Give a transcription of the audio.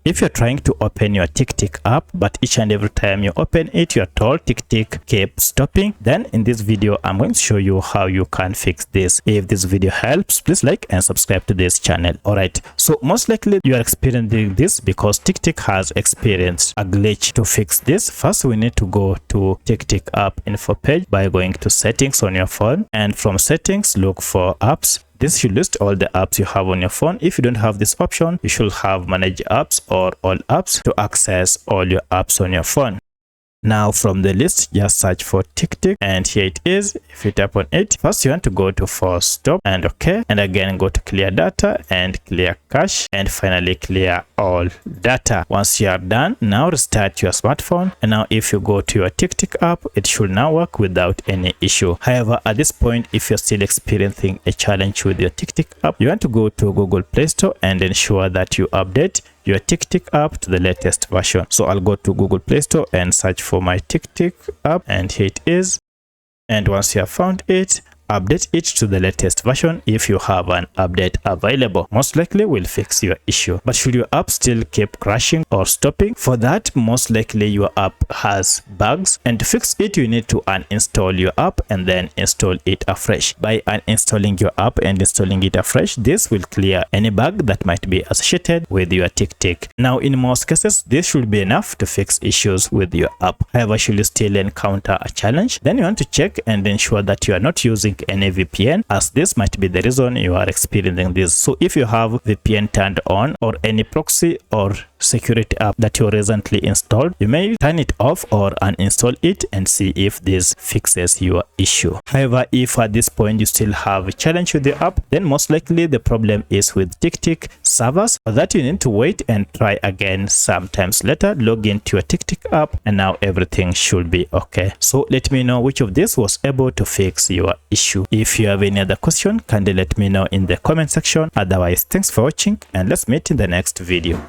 If you're trying to open your TickTick app, but each and every time you open it, you're told TickTick keeps stopping, then in this video, I'm going to show you how you can fix this. If this video helps, please like and subscribe to this channel. Alright, so most likely you are experiencing this because TickTick has experienced a glitch. To fix this, first we need to go to TickTick app info page by going to settings on your phone, and from settings, look for apps. This should list all the apps you have on your phone. If you don't have this option, you should have manage apps or all apps to access all your apps on your phone. Now from the list, just search for TickTick, and here it is. If you tap on it, first you want to go to force stop and OK, and again go to clear data and clear cache, and finally clear all data. Once you are done, now restart your smartphone, and now if you go to your TickTick app, it should now work without any issue. However, at this point, if you're still experiencing a challenge with your TickTick app, you want to go to Google Play Store and ensure that you update your TickTick app to the latest version. So I'll go to Google Play Store and search for my TickTick app, and here it is. And once you have found it, update it to the latest version if you have an update available. Most likely will fix your issue. But should your app still keep crashing or stopping, for that most likely your app has bugs, and to fix it you need to uninstall your app and then install it afresh. By uninstalling your app and installing it afresh, this will clear any bug that might be associated with your TickTick. Now in most cases, this should be enough to fix issues with your app. However, should you still encounter a challenge, then you want to check and ensure that you are not using any VPN, as this might be the reason you are experiencing this. So if you have VPN turned on or any proxy or security app that you recently installed, you may turn it off or uninstall it and see if this fixes your issue. However, if at this point you still have a challenge with the app, then most likely the problem is with TickTick servers. For that you need to wait and try again sometimes later. Log into your TickTick app and now everything should be okay. So let me know which of this was able to fix your issue. If you have any other question, kindly let me know in the comment section. Otherwise, thanks for watching and let's meet in the next video.